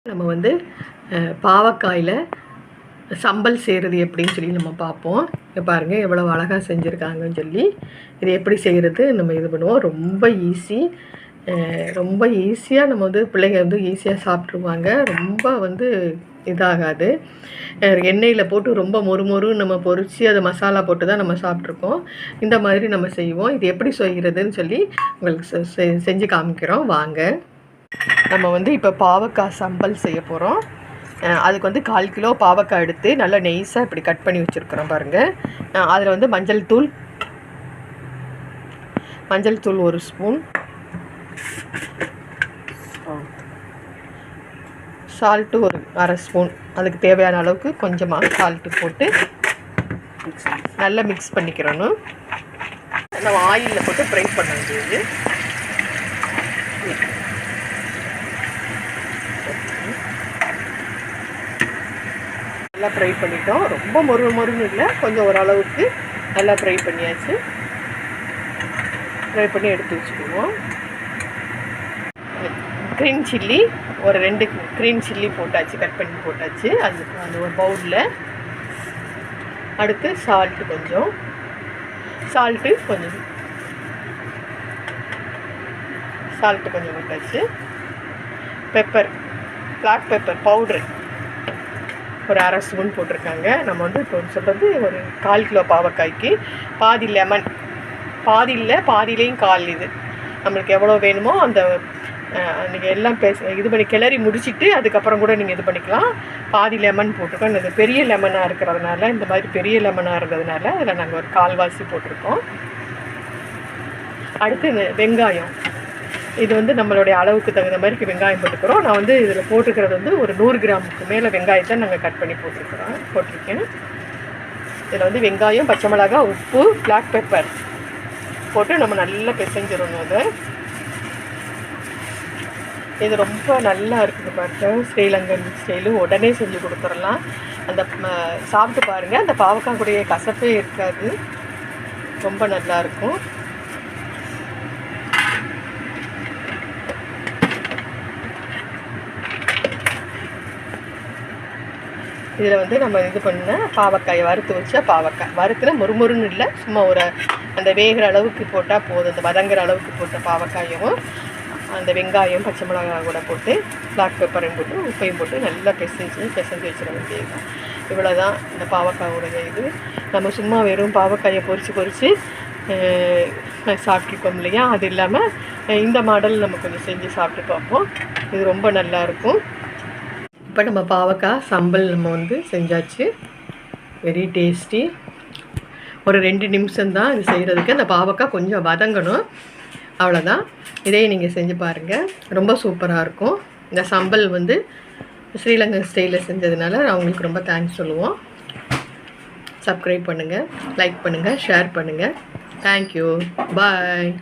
நம்ம வந்து பாவக்காயில் சம்பல் செய்கிறது எப்படின்னு சொல்லி நம்ம பார்ப்போம். இங்கே பாருங்கள் எவ்வளோ அழகாக செஞ்சுருக்காங்கன்னு சொல்லி. இது எப்படி செய்கிறது நம்ம இது பண்ணுவோம். ரொம்ப ஈஸியாக நம்ம வந்து பிள்ளைங்க வந்து ஈஸியாக சாப்பிட்ருவாங்க. ரொம்ப வந்து இதாகாது. எண்ணெயில் போட்டு ரொம்ப மொறு நம்ம பொரித்து அதை மசாலா போட்டு தான் நம்ம சாப்பிட்ருக்கோம். இந்த மாதிரி நம்ம செய்வோம். இது எப்படி செய்கிறதுன்னு சொல்லி உங்களுக்கு செஞ்சு காமிக்கிறோம் வாங்க. நம்ம வந்து இப்போ பாவக்காய் சம்பல் செய்ய போகிறோம். அதுக்கு வந்து 1/4 கிலோ பாவக்காய் எடுத்து நல்லா நெய்ஸாக இப்படி கட் பண்ணி வச்சுருக்குறோம் பாருங்கள். அதில் வந்து மஞ்சள் தூள் 1 ஸ்பூன், சால்ட்டு ஒரு 1/2 ஸ்பூன், அதுக்கு தேவையான அளவுக்கு கொஞ்சமாக சால்ட்டு போட்டு நல்லா மிக்ஸ் பண்ணிக்கிறோன்னு. நம்ம ஆயிலில் போட்டு ஃப்ரை பண்ண வேண்டியது. நல்லா ஃப்ரை பண்ணிட்டோம். ரொம்ப மொறுன்னு இல்லை, கொஞ்சம் ஓரளவுக்கு நல்லா ஃப்ரை பண்ணியாச்சு. ஃப்ரை பண்ணி எடுத்து வச்சுக்குவோம். க்ரீன் சில்லி ஒரு 2 க்ரீன் சில்லி போட்டாச்சு, கட் பண்ணி போட்டாச்சு. அது ஒரு பவுலில். அடுத்து சால்ட்டு கொஞ்சம் போட்டாச்சு. பிளாக் பெப்பர் பவுட்ரு ஒரு 1/2 ஸ்பூன் போட்டிருக்காங்க. நம்ம வந்து இப்போ சொல்கிறது ஒரு 1/4 கிலோ பாவக்காய்க்கு பாதி லெமன், பாதியிலையும் 1/4 இது நம்மளுக்கு எவ்வளோ வேணுமோ அந்த நீங்கள் எல்லாம் இது பண்ணி கிளறி முடிச்சுட்டு அதுக்கப்புறம் கூட நீங்கள் இது பண்ணிக்கலாம். பாதி லெமன் போட்டிருக்கோம். இது பெரிய லெமனாக இருக்கிறதுனால, இந்த மாதிரி பெரிய லெமனாக இருந்ததுனால அதில் நாங்கள் ஒரு 1/4 போட்டிருக்கோம். அடுத்து வெங்காயம், இது வந்து நம்மளுடைய அளவுக்கு தகுந்த மாதிரி வெங்காயம் போட்டுக்கிறோம். நான் வந்து இதில் போட்டுக்கிறது வந்து ஒரு 100 கிராமுக்கு மேலே வெங்காயத்தை நாங்கள் கட் பண்ணி போட்டிருக்கேன். இதில் வந்து வெங்காயம், பச்சை மிளகாய், உப்பு, பிளாக் பெப்பர் போட்டு நம்ம நல்லா பிசைஞ்சிடணும். இது ரொம்ப நல்லா இருக்குது பாருங்க. ஸ்ரீலங்கன் ஸ்டைலு உடனே செஞ்சு கொடுத்துடலாம். அந்த சாப்பிட்டு பாருங்கள், அந்த பாவக்காய் கூடிய கசப்பே இருக்காது, ரொம்ப நல்லாயிருக்கும். இதில் வந்து நம்ம இது பண்ண பாவக்காயை வறுத்துனா மொறுன்னு இல்லை, சும்மா ஒரு அந்த வேகிற அளவுக்கு போட்டால் போதும். அந்த வதங்குற அளவுக்கு போட்ட பாவக்காயும் அந்த வெங்காயம், பச்சை மிளகாய் கூட போட்டு பிளாக் பெப்பரையும் போட்டு உப்பையும் போட்டு நல்லா பிசைஞ்சு வச்சிட வேண்டியது. இவ்வளோ தான் இந்த பாவக்காயோடைய இது. நம்ம சும்மா வெறும் பாவக்காயை பொரித்து சாப்பிட்ருக்கோம் இல்லையா, அது இல்லாமல் இந்த மாடல் நம்ம கொஞ்சம் செஞ்சு சாப்பிட்டு பார்ப்போம். இது ரொம்ப நல்லாயிருக்கும். இப்போ நம்ம பாவக்காய் சம்பல் நம்ம வந்து செஞ்சாச்சு. Very tasty. ஒரு 2 நிமிஷம் தான் இது செய்கிறதுக்கு. அந்த பாவக்காய் கொஞ்சம் வதங்கணும், அவ்வளோதான். இதையே நீங்கள் செஞ்சு பாருங்கள், ரொம்ப சூப்பராக இருக்கும். இந்த சம்பல் வந்து ஸ்ரீலங்கன் ஸ்டைலில் செஞ்சதுனால அவங்களுக்கு ரொம்ப தேங்க்ஸ் சொல்லுவோம். சப்ஸ்கிரைப் பண்ணுங்கள், லைக் பண்ணுங்கள், ஷேர் பண்ணுங்கள். தேங்க்யூ, பாய்.